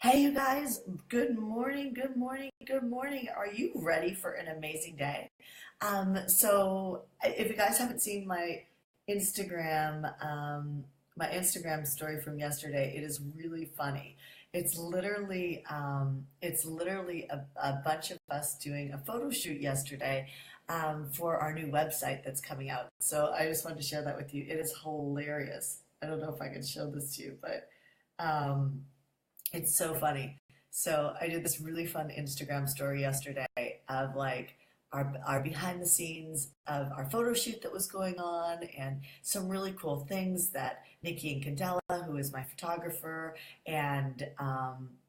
Hey, you guys, good morning, good morning, good morning. Are you ready for an amazing day? If you guys haven't seen Instagram, my Instagram story from yesterday, it is really funny. It's literally a bunch of us doing a photo shoot yesterday, for our new website that's coming out. So I just wanted to share that with you. It is hilarious. I don't know if I can show this to you, but, um, it's so funny. So I did this really fun Instagram story yesterday of like our behind the scenes of our photo shoot that was going on and some really cool things that Nikki and Candela, who is my photographer, and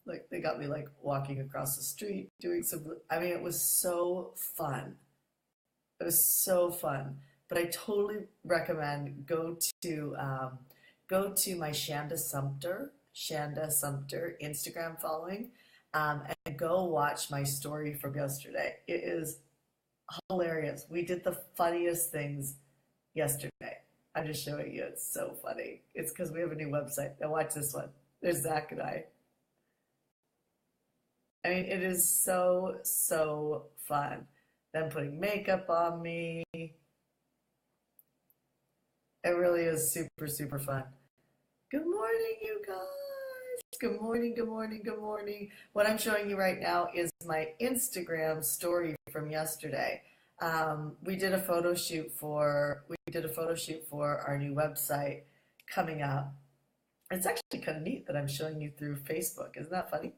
like they got me like walking across the street doing some. I mean, it was so fun. It was so fun. But I totally recommend go to my Shanda Sumpter Instagram following, and go watch my story from yesterday. It is hilarious. We did the funniest things yesterday. I'm just showing you. It's so funny. It's because we have a new website. Now watch this one. There's Zach and I. I mean, it is so, so fun. Them putting makeup on me. It really is super, super fun. Good morning, you guys. Good morning, good morning, good morning. What I'm showing you right now is my Instagram story from yesterday. We did a photo shoot for our new website coming up. It's actually kind of neat that I'm showing you through Facebook. Isn't that funny?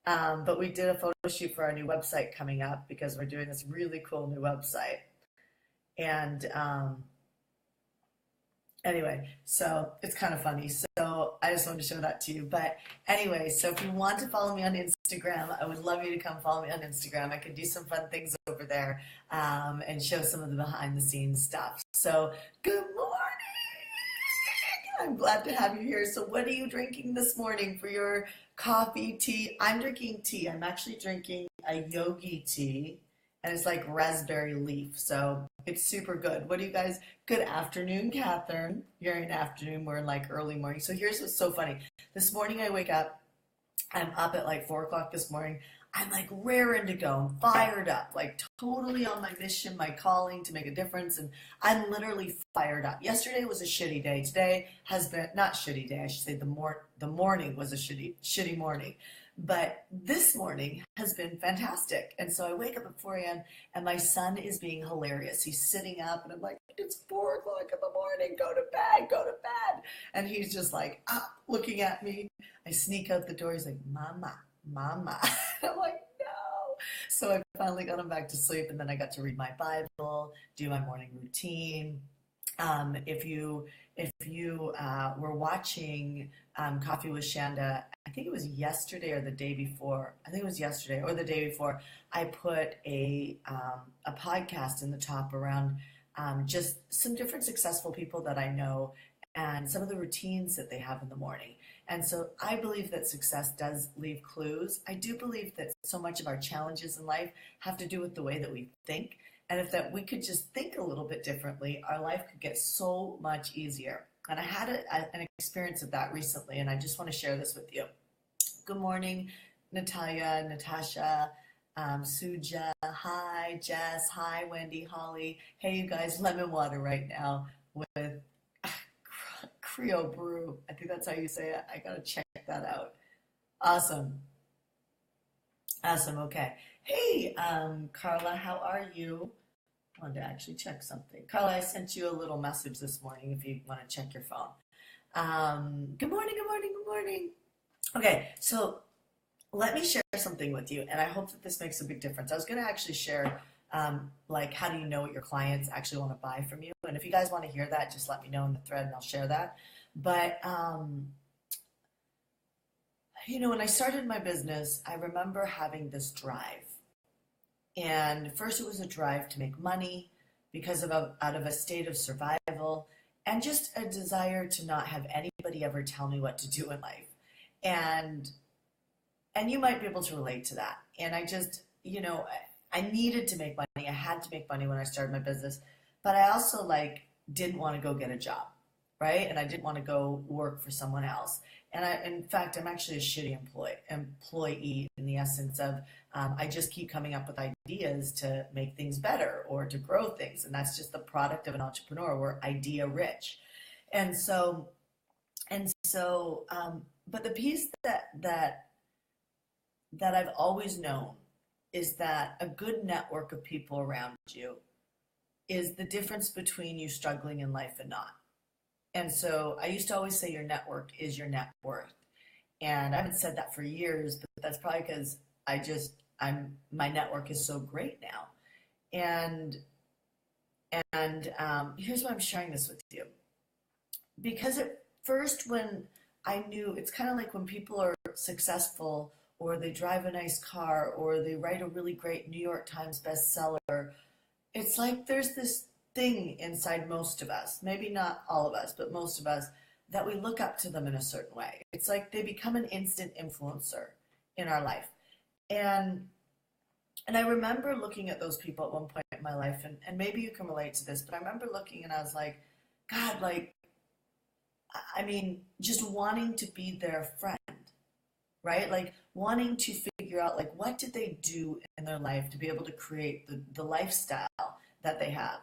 But we did a photo shoot for our new website coming up because we're doing this really cool new website. And anyway, so it's kind of funny. So I just wanted to show that to you. But anyway, so if you want to follow me on Instagram, I would love you to come follow me on Instagram. I could do some fun things over there, and show some of the behind the scenes stuff. So good morning. I'm glad to have you here. So what are you drinking this morning for your coffee, tea? I'm drinking tea. I'm actually drinking a yogi tea, and it's like raspberry leaf. So it's super good. What do you guys? Good afternoon, Catherine. You're in afternoon. We're in like early morning. So here's what's so funny. This morning I wake up. I'm up at like 4 o'clock this morning. I'm like raring to go. I'm fired up, like totally on my mission, my calling to make a difference. And I'm literally fired up. Yesterday was a shitty day. Today has been not shitty day. I should say the morning was a shitty morning. But this morning has been fantastic. And so I wake up at 4 a.m. and my son is being hilarious. He's sitting up and I'm like, it's 4 o'clock in the morning. Go to bed, go to bed. And he's just like up looking at me. I sneak out the door. He's like, Mama, Mama. And I'm like, no. So I finally got him back to sleep, and then I got to read my Bible, do my morning routine. If you were watching Coffee with Shanda, I think it was yesterday or the day before. I think it was yesterday or the day before. I put a podcast in the top around, just some different successful people that I know and some of the routines that they have in the morning. And so I believe that success does leave clues. I do believe that so much of our challenges in life have to do with the way that we think. And if that we could just think a little bit differently, our life could get so much easier. And I had an experience of that recently, and I just want to share this with you. Good morning, Natalia, Natasha, Suja. Hi, Jess. Hi, Wendy, Holly. Hey, you guys, lemon water right now with Creole brew. I think that's how you say it. I gotta check that out. Awesome. Awesome. Okay. Hey, Carla, how are you? I wanted to actually check something. Carla, I sent you a little message this morning if you want to check your phone. Good morning, good morning, good morning. Okay, so let me share something with you, and I hope that this makes a big difference. I was going to actually share, like, how do you know what your clients actually want to buy from you? And if you guys want to hear that, just let me know in the thread, and I'll share that. But, when I started my business, I remember having this drive. And first it was a drive to make money because out of a state of survival and just a desire to not have anybody ever tell me what to do in life. And and you might be able to relate to that. And I just, I needed to make money. I had to make money when I started my business, but I also like didn't want to go get a job, right? And I didn't want to go work for someone else. And in fact, I'm actually a shitty employee in the essence of I just keep coming up with ideas to make things better or to grow things, and that's just the product of an entrepreneur. We're idea rich, and but the piece that I've always known is that a good network of people around you is the difference between you struggling in life and not. And so I used to always say your network is your net worth. And I haven't said that for years, but that's probably because my network is so great now. And here's why I'm sharing this with you. Because at first, when I knew, it's kind of like when people are successful or they drive a nice car or they write a really great New York Times bestseller, it's like there's this thing inside most of us, maybe not all of us, but most of us, that we look up to them in a certain way. It's like they become an instant influencer in our life. And I remember looking at those people at one point in my life, and maybe you can relate to this, but I remember looking and I was like, God, like, I mean, just wanting to be their friend, right? Like wanting to figure out, like, what did they do in their life to be able to create the lifestyle that they have?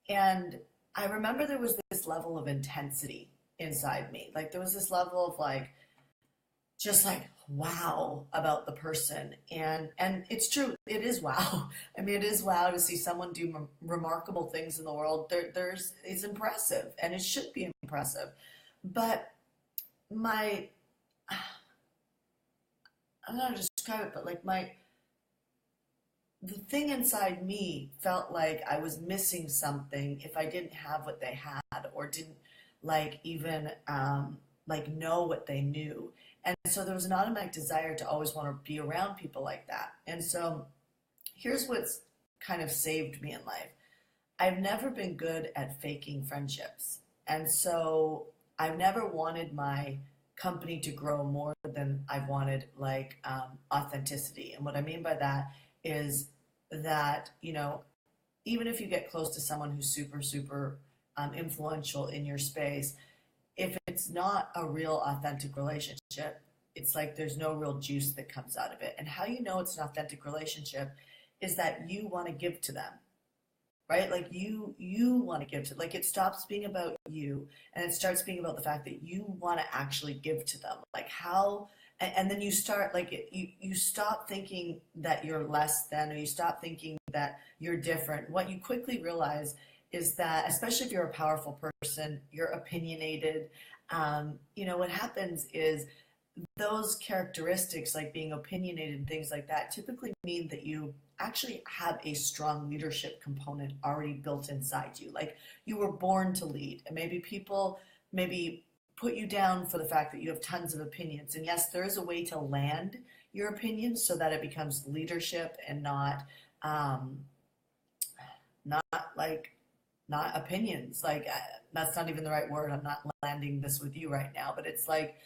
And I remember there was this level of intensity inside me. Like there was this level of like, just like wow about the person. And it's true, it is wow. I mean, it is wow to see someone do remarkable things in the world. It's impressive, and it should be impressive. But I don't know how to describe it, but like the thing inside me felt like I was missing something if I didn't have what they had, or didn't like even like know what they knew. And so there was an automatic desire to always want to be around people like that. And so here's what's kind of saved me in life. I've never been good at faking friendships. And so I've never wanted my company to grow more than I've wanted like authenticity. And what I mean by that is that, you know, even if you get close to someone who's super, super influential in your space, if it's not a real authentic relationship, it's like there's no real juice that comes out of it. And how you know it's an authentic relationship is that you want to give to them, right? Like you want to give to, like it stops being about you and it starts being about the fact that you want to actually give to them. Like how, and then you start like you stop thinking that you're less than, or you stop thinking that you're different. What you quickly realize is that, especially if you're a powerful person, you're opinionated. You know, what happens is those characteristics, like being opinionated and things like that, typically mean that you actually have a strong leadership component already built inside you. Like you were born to lead, and maybe people put you down for the fact that you have tons of opinions. And yes, there is a way to land your opinions so that it becomes leadership and not like not opinions. Like that's not even the right word. I'm not landing this with you right now, but it's like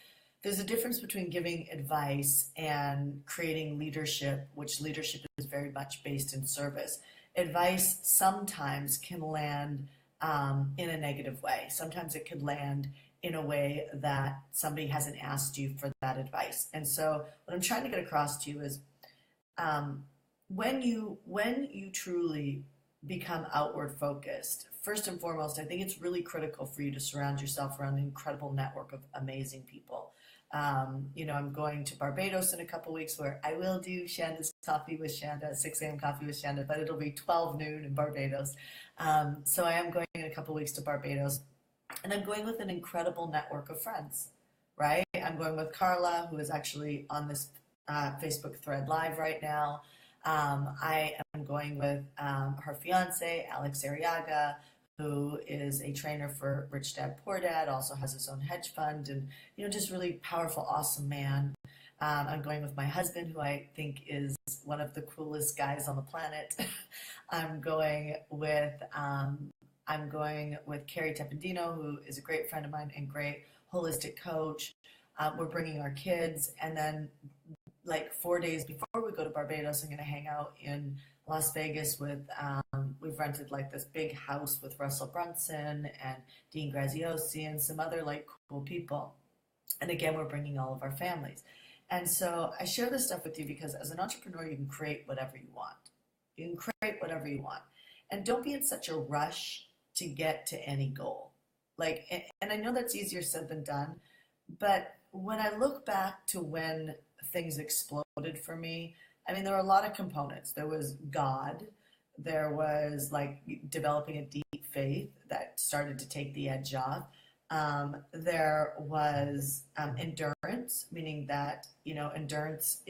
there's a difference between giving advice and creating leadership, which leadership is very much based in service. Advice sometimes can land in a negative way. Sometimes it could land in a way that somebody hasn't asked you for that advice. And so what I'm trying to get across to you is when you truly become outward focused, first and foremost, I think it's really critical for you to surround yourself around an incredible network of amazing people. You know, I'm going to Barbados in a couple weeks where I will do Shanda's Coffee with Shanda, 6 a.m. Coffee with Shanda, but it'll be 12 noon in Barbados. So I am going in a couple weeks to Barbados, and I'm going with an incredible network of friends, right? I'm going with Carla, who is actually on this Facebook thread live right now. I am going with her fiance, Alex Arriaga, who is a trainer for Rich Dad Poor Dad, also has his own hedge fund, and you know, just really powerful, awesome man. I'm going with my husband, who I think is one of the coolest guys on the planet. I'm going with Carrie Tependino, who is a great friend of mine and great holistic coach. We're bringing our kids, and then like 4 days before we go to Barbados, I'm going to hang out in Las Vegas with, we've rented like this big house with Russell Brunson and Dean Graziosi and some other like cool people. And again, we're bringing all of our families. And so I share this stuff with you because as an entrepreneur, you can create whatever you want. You can create whatever you want. And don't be in such a rush to get to any goal. Like, and I know that's easier said than done, but when I look back to when things exploded for me, I mean, there were a lot of components. There was God, there was like developing a deep faith that started to take the edge off. There was endurance, meaning that, endurance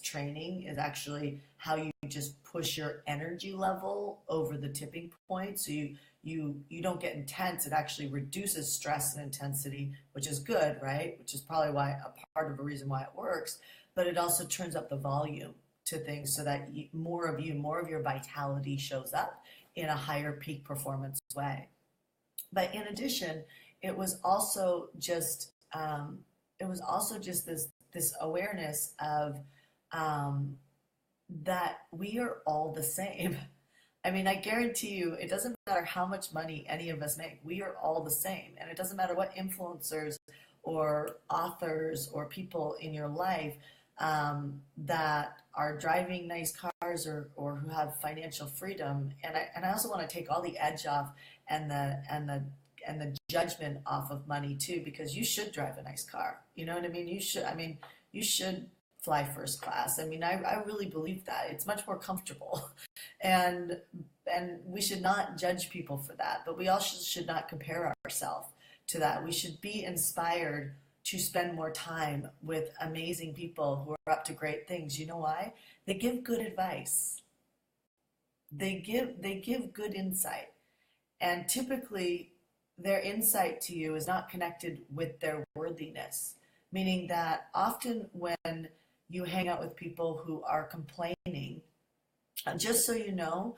training is actually how you just push your energy level over the tipping point. So you don't get intense. It actually reduces stress and intensity, which is good, right? Which is probably why a part of a reason why it works. But it also turns up the volume to things so that more of your vitality shows up in a higher peak performance way. But in addition, it was also just this awareness of that we are all the same. I mean, I guarantee you, it doesn't matter how much money any of us make. We are all the same, and it doesn't matter what influencers or authors or people in your life that are driving nice cars or who have financial freedom. And I also want to take all the edge off and the judgment off of money too, because you should drive a nice car. You know what I mean? You should fly first class. I mean, I really believe that. It's much more comfortable. And we should not judge people for that, but we also should not compare ourselves to that. We should be inspired to spend more time with amazing people who are up to great things. You know why? They give good advice. They give good insight. And typically their insight to you is not connected with their worthiness, meaning that often when you hang out with people who are complaining, just so you know,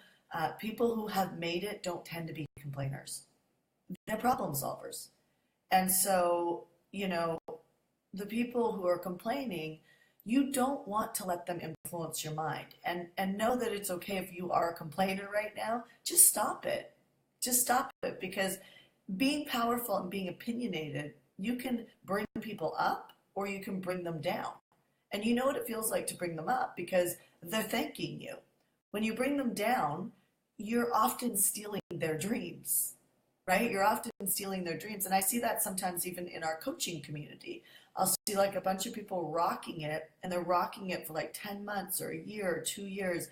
people who have made it don't tend to be complainers. They're problem solvers. And so, the people who are complaining, you don't want to let them influence your mind. And know that it's okay if you are a complainer right now. Just stop it. Just stop it, because being powerful and being opinionated, you can bring people up or you can bring them down. And you know what it feels like to bring them up because they're thanking you. When you bring them down, you're often stealing their dreams, right? You're often stealing their dreams. And I see that sometimes even in our coaching community. I'll see like a bunch of people rocking it, and they're rocking it for like 10 months or a year or 2 years.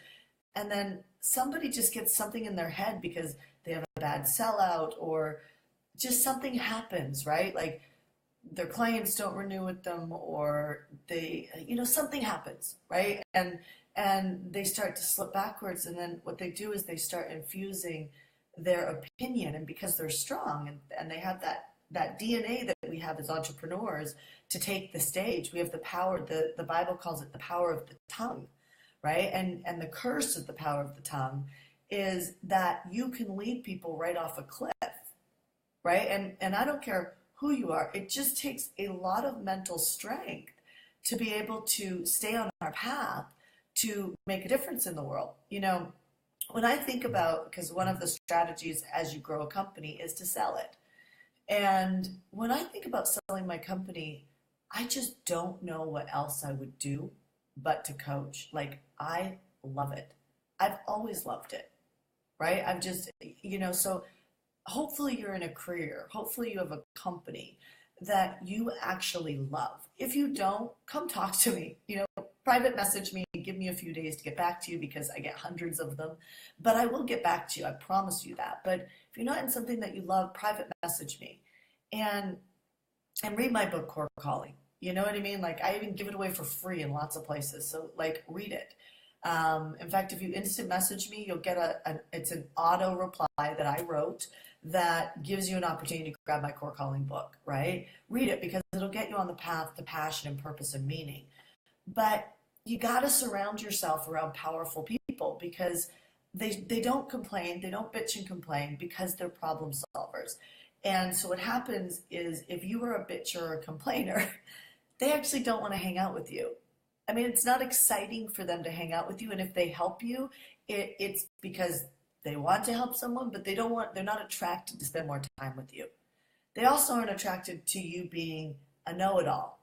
And then somebody just gets something in their head because they have a bad sellout or just something happens, right? Like their clients don't renew with them, or something happens, right? And they start to slip backwards. And then what they do is they start infusing their opinion. And because they're strong and they have that DNA that we have as entrepreneurs to take the stage, we have the power, the Bible calls it the power of the tongue, right? And the curse of the power of the tongue is that you can lead people right off a cliff, right? And I don't care who you are. It just takes a lot of mental strength to be able to stay on our path to make a difference in the world. When I think about, because one of the strategies as you grow a company is to sell it. And when I think about selling my company, I just don't know what else I would do but to coach. Like, I love it. I've always loved it, right? I'm just, so hopefully you're in a career. Hopefully you have a company that you actually love. If you don't, come talk to me. Private message me, give me a few days to get back to you because I get hundreds of them. But I will get back to you. I promise you that. But if you're not in something that you love, private message me. And read my book, Core Calling. You know what I mean? Like, I even give it away for free in lots of places. So, like, read it. In fact, if you instant message me, you'll get it's an auto reply that I wrote that gives you an opportunity to grab my Core Calling book, right? Read it because it'll get you on the path to passion and purpose and meaning. But you got to surround yourself around powerful people because they don't complain, they don't bitch and complain because they're problem solvers. And so what happens is if you are a bitch or a complainer, they actually don't want to hang out with you. I mean, it's not exciting for them to hang out with you. And if they help you, it's because they want to help someone, but they're not attracted to spend more time with you. They also aren't attracted to you being a know-it-all,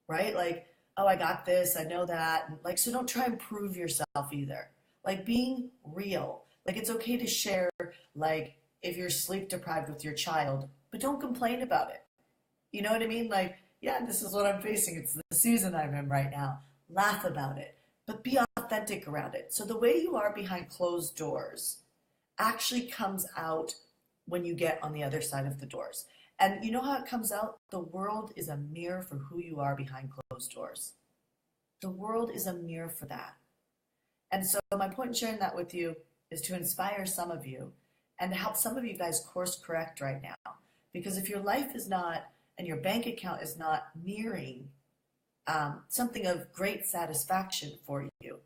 right? Like, oh, I got this, I know that. And like, so don't try and prove yourself either. Like being real. Like it's okay to share, like if you're sleep deprived with your child, but don't complain about it. You know what I mean? Like, yeah, this is what I'm facing. It's the season I'm in right now. Laugh about it, but be authentic around it. So the way you are behind closed doors actually comes out when you get on the other side of the doors. And you know how it comes out? The world is a mirror for who you are behind closed doors. The world is a mirror for that. And so my point in sharing that with you is to inspire some of you and to help some of you guys course correct right now. Because if your life is not, and your bank account is not mirroring something of great satisfaction for you,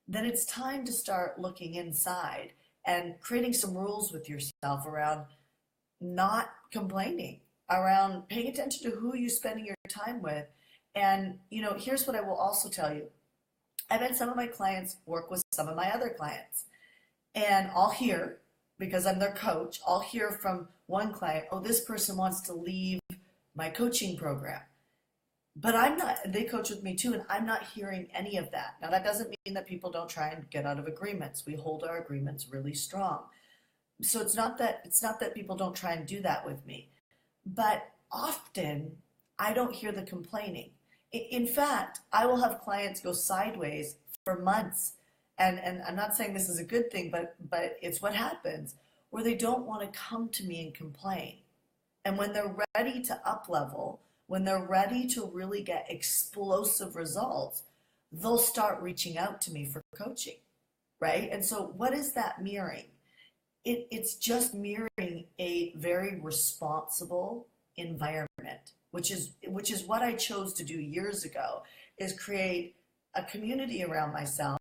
then it's time to start looking inside and creating some rules with yourself around not complaining, around paying attention to who you're spending your time with. And, here's what I will also tell you. I've had some of my clients work with some of my other clients. And I'll hear, because I'm their coach, I'll hear from one client, oh, this person wants to leave my coaching program. But I'm not, they coach with me too, and I'm not hearing any of that. Now, that doesn't mean that people don't try and get out of agreements. We hold our agreements really strong. So it's not that people don't try and do that with me. But often, I don't hear the complaining. In fact, I will have clients go sideways for months. And I'm not saying this is a good thing, but it's what happens, where they don't want to come to me and complain. And when they're ready to up level, when they're ready to really get explosive results, they'll start reaching out to me for coaching, right? And so what is that mirroring? It's just mirroring a very responsible environment, which is what I chose to do years ago, is create a community around myself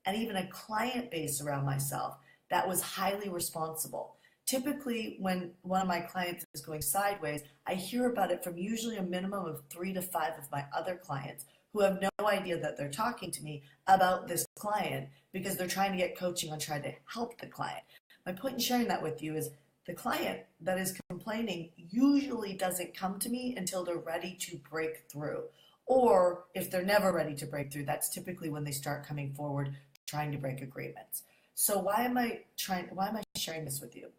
and even a client base around myself that was highly responsible. Typically, when one of my clients is going sideways, I hear about it from usually a minimum of 3 to 5 of my other clients who have no idea that they're talking to me about this client because they're trying to get coaching on trying to help the client. My point in sharing that with you is the client that is complaining usually doesn't come to me until they're ready to break through. Or if they're never ready to break through, that's typically when they start coming forward trying to break agreements. So why am I sharing this with you?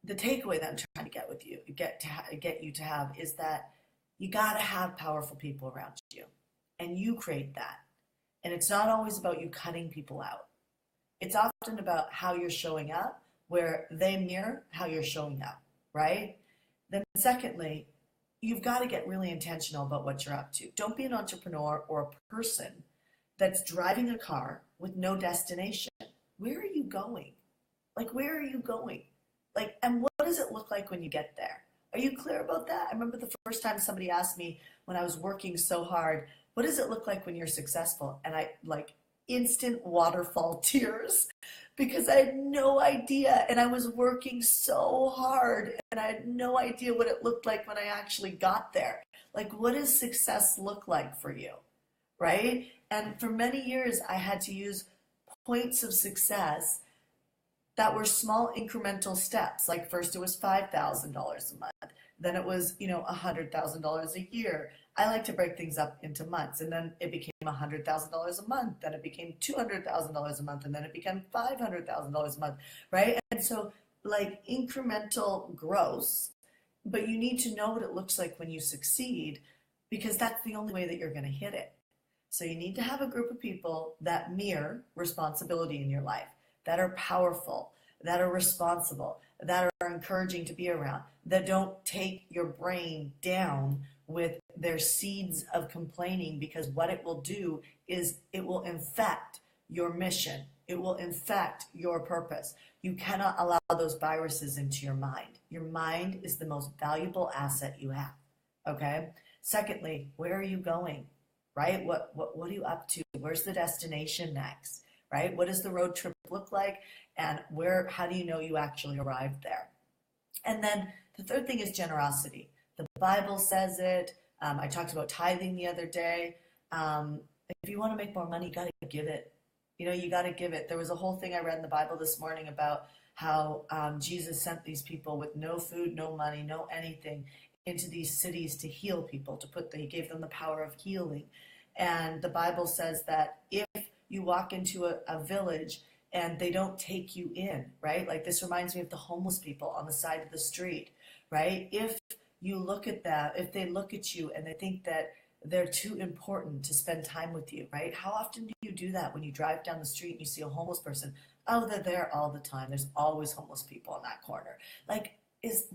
The takeaway that I'm trying to get with you, get you to have, is that you got to have powerful people around you, and you create that. And it's not always about you cutting people out. It's often about how you're showing up, where they mirror how you're showing up, right? Then secondly, you've got to get really intentional about what you're up to. Don't be an entrepreneur or a person that's driving a car with no destination. Where are you going? Like, where are you going? Like, and what does it look like when you get there? Are you clear about that? I remember the first time somebody asked me when I was working so hard, what does it look like when you're successful? And I instant waterfall tears because I had no idea. And I was working so hard and I had no idea what it looked like when I actually got there. Like, what does success look like for you? Right? And for many years, I had to use points of success that were small incremental steps. Like first it was $5,000 a month. Then it was, $100,000 a year. I like to break things up into months. And then it became $100,000 a month. Then it became $200,000 a month. And then it became $500,000 a month, right? And so like incremental growth, but you need to know what it looks like when you succeed, because that's the only way that you're going to hit it. So you need to have a group of people that mirror responsibility in your life, that are powerful, that are responsible, that are encouraging to be around, that don't take your brain down with their seeds of complaining, because what it will do is it will infect your mission. It will infect your purpose. You cannot allow those viruses into your mind. Your mind is the most valuable asset you have, okay? Secondly, where are you going, right? What are you up to? Where's the destination next? Right? What does the road trip look like? And how do you know you actually arrived there? And then the third thing is generosity. The Bible says it. I talked about tithing the other day. If you want to make more money, you got to give it. You got to give it. There was a whole thing I read in the Bible this morning about how Jesus sent these people with no food, no money, no anything into these cities to heal people, he gave them the power of healing. And the Bible says that if you walk into a village and they don't take you in, right? Like this reminds me of the homeless people on the side of the street, right? If you look at that, if they look at you and they think that they're too important to spend time with you, right? How often do you do that when you drive down the street and you see a homeless person? Oh, they're there all the time. There's always homeless people in that corner. Like, is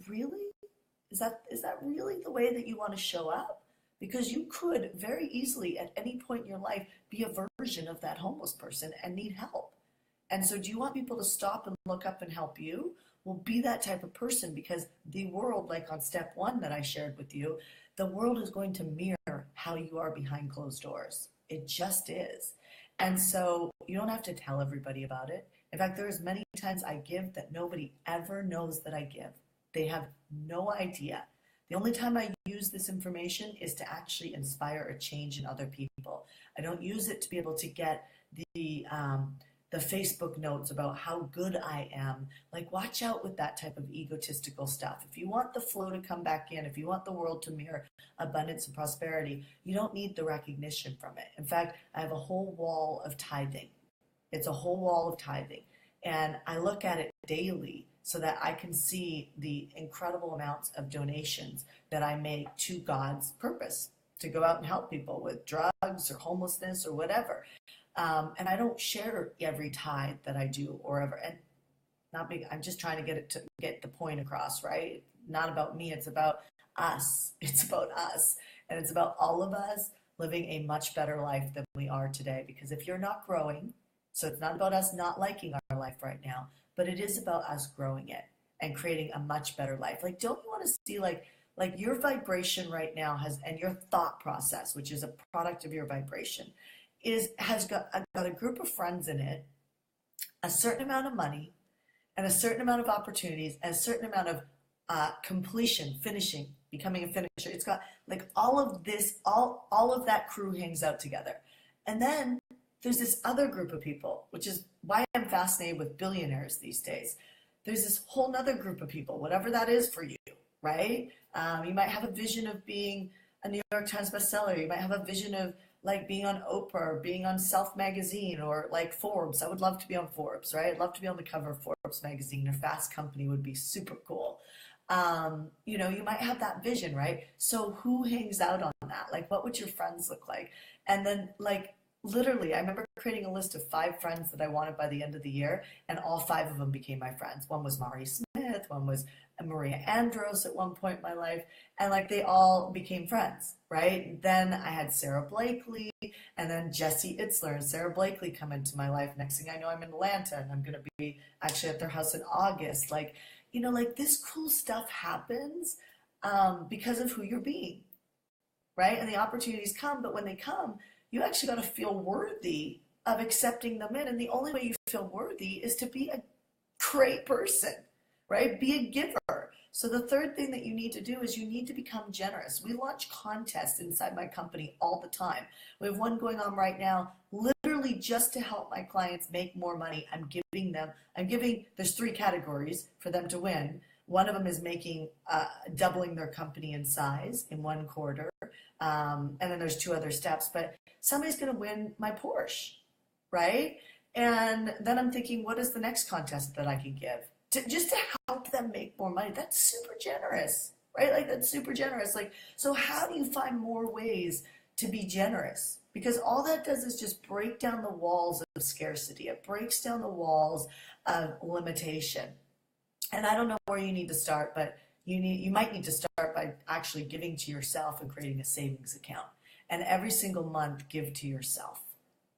that really the way that you want to show up? Because you could very easily at any point in your life be a version of that homeless person and need help. And so do you want people to stop and look up and help you? Well, be that type of person, because the world, like on step one that I shared with you, the world is going to mirror how you are behind closed doors. It just is. And so you don't have to tell everybody about it. In fact, there's many times I give that nobody ever knows that I give. They have no idea. The only time I use this information is to actually inspire a change in other people. I don't use it to be able to get the Facebook notes about how good I am. Like, watch out with that type of egotistical stuff. If you want the flow to come back in, if you want the world to mirror abundance and prosperity, you don't need the recognition from it. In fact, I have a whole wall of tithing. It's a whole wall of tithing. And I look at it daily so that I can see the incredible amounts of donations that I make to God's purpose, to go out and help people with drugs or homelessness or whatever. And I don't share every tithe that I do or ever. And not big. I'm just trying to get the point across, right? Not about me. It's about us. It's about us. And it's about all of us living a much better life than we are today. Because if you're not growing, so it's not about us not liking our life right now, but it is about us growing it and creating a much better life. Like, don't you want to see like your vibration right now and your thought process, which is a product of your vibration, has got a group of friends in it, a certain amount of money, and a certain amount of opportunities, and a certain amount of completion, finishing, becoming a finisher. It's got like all of this, all of that crew hangs out together. And then there's this other group of people, which is why I'm fascinated with billionaires these days. There's this whole other group of people, whatever that is for you, right? You might have a vision of being a New York Times bestseller. You might have a vision of like being on Oprah or being on Self magazine or like Forbes. I would love to be on Forbes, right? I'd love to be on the cover of Forbes magazine. A Fast Company would be super cool. You might have that vision, right? So who hangs out on that? Like, what would your friends look like? And then like, literally, I remember creating a list of 5 friends that I wanted by the end of the year, and all 5 of them became my friends. One was Mari Smith, one was Maria Andros at one point in my life, and like they all became friends, right? Then I had Sarah Blakely, and then Jesse Itzler and Sarah Blakely come into my life. Next thing I know, I'm in Atlanta, and I'm going to be actually at their house in August. Like, like this cool stuff happens because of who you're being, right? And the opportunities come, but when they come, you actually got to feel worthy of accepting them in. And the only way you feel worthy is to be a great person, right? Be a giver. So the third thing that you need to do is you need to become generous. We launch contests inside my company all the time. We have one going on right now, literally just to help my clients make more money. There's 3 categories for them to win. One of them is doubling their company in size in 1 quarter. And then there's 2 other steps, but somebody's going to win my Porsche, right? And then I'm thinking, what is the next contest that I can give just to help them make more money? That's super generous, right? Like, that's super generous. Like, so how do you find more ways to be generous? Because all that does is just break down the walls of scarcity. It breaks down the walls of limitation. And I don't know where you need to start, but you might need to start by actually giving to yourself and creating a savings account. And every single month, give to yourself,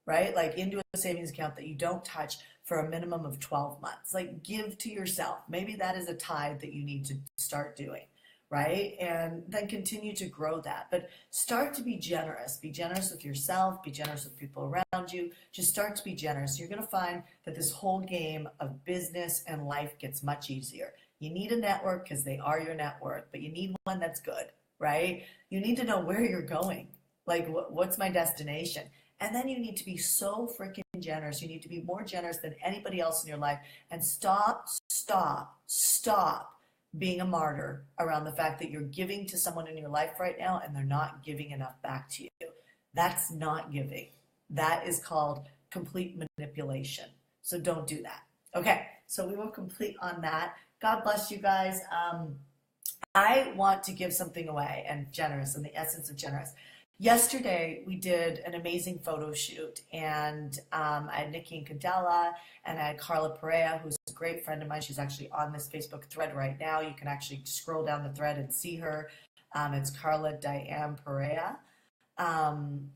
right? Like, into a savings account that you don't touch for a minimum of 12 months. Like, give to yourself. Maybe that is a tithe that you need to start doing, right? And then continue to grow that. But start to be generous. Be generous with yourself. Be generous with people around you. Just start to be generous. You're going to find that this whole game of business and life gets much easier. You need a network because they are your network, but you need one that's good, right? You need to know where you're going. Like, what's my destination? And then you need to be so freaking generous. You need to be more generous than anybody else in your life. And stop being a martyr around the fact that you're giving to someone in your life right now and they're not giving enough back to you. That's not giving. That is called complete manipulation. So don't do that. Okay, so we will complete on that. God bless you guys. I want to give something away, and generous, and the essence of generous. Yesterday, we did an amazing photo shoot, and I had Nikki and Candela, and I had Carla Perea, who's a great friend of mine. She's actually on this Facebook thread right now. You can actually scroll down the thread and see her. It's Carla Diane Perea.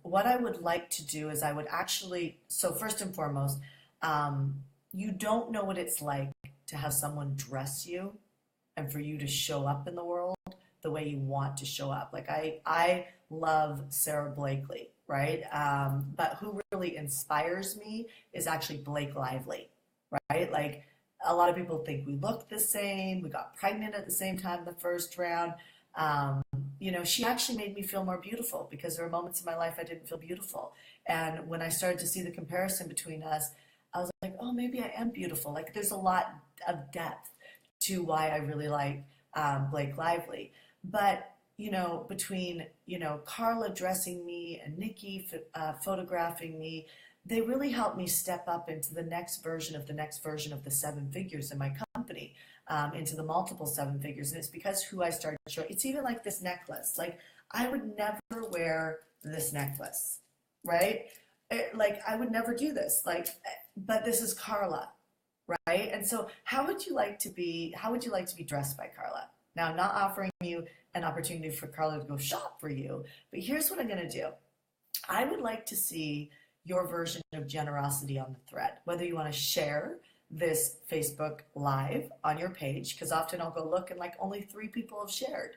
What I would like to do is I would actually, so first and foremost, you don't know what it's like to have someone dress you and for you to show up in the world the way you want to show up. Like I love Sarah Blakely, right? But who really inspires me is actually Blake Lively, right? Like a lot of people think we look the same. We got pregnant at the same time in the first round. You know, she actually made me feel more beautiful because there were moments in my life I didn't feel beautiful. And when I started to see the comparison between us, I was like, oh, maybe I am beautiful. Like there's a lot of depth to why I really like Blake Lively. But, you know, between, you know, Carla dressing me and Nikki photographing me, they really helped me step up into the next version of the seven figures in my company, into the multiple seven figures. And it's because who I started showing. It's even like this necklace. Like I would never wear this necklace, right? Like I would never do this. Like, but this is Carla, right? And so how would you like to be dressed by Carla? Now, I'm not offering you an opportunity for Carla to go shop for you, but here's what I'm going to do. I would like to see your version of generosity on the thread, whether you want to share this Facebook Live on your page, because often I'll go look and like only 3 people have shared,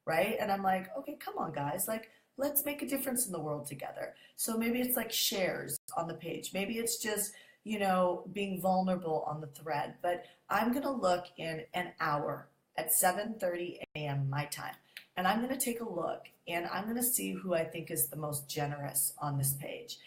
right? And I'm like, okay, come on, guys, like let's make a difference in the world together. So maybe it's like shares on the page. Maybe it's just, you know, being vulnerable on the thread. But I'm going to look in an hour at 7:30 a.m. my time. And I'm going to take a look and I'm going to see who I think is the most generous on this page.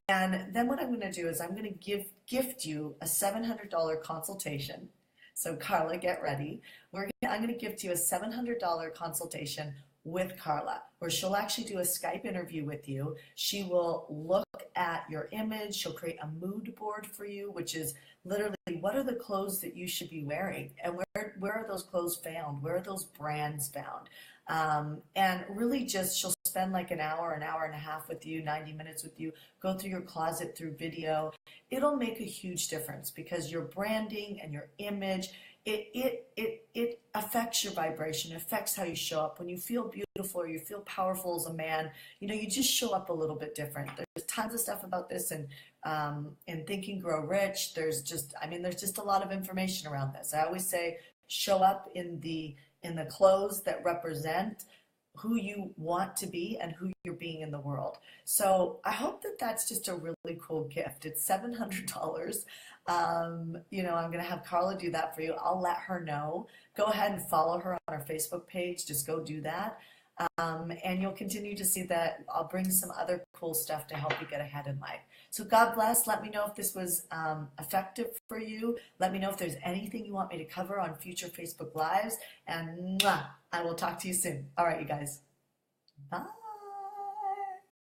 And then what I'm going to do is I'm going to gift you a $700 consultation. So Carla, get ready. I'm going to gift you a $700 consultation with Carla, where she'll actually do a Skype interview with you. She will look at your image. She'll create a mood board for you, which is literally what are the clothes that you should be wearing, and where are those clothes found? Where are those brands found? And really just she'll spend like an hour and a half with you, 90 minutes with you, go through your closet through video. It'll make a huge difference because your branding and your image, it affects your vibration, it affects how you show up. When you feel beautiful or you feel powerful as a man, you know, you just show up a little bit different. There's tons of stuff about this and in Think and Grow Rich. There's just a lot of information around this. I always say show up in the clothes that represent who you want to be and who you're being in the world. So I hope that that's just a really cool gift. It's $700. You know, I'm going to have Carla do that for you. I'll let her know. Go ahead and follow her on her Facebook page. Just go do that. And you'll continue to see that I'll bring some other cool stuff to help you get ahead in life. So God bless. Let me know if this was effective for you. Let me know if there's anything you want me to cover on future Facebook Lives. And I will talk to you soon. All right, you guys. Bye.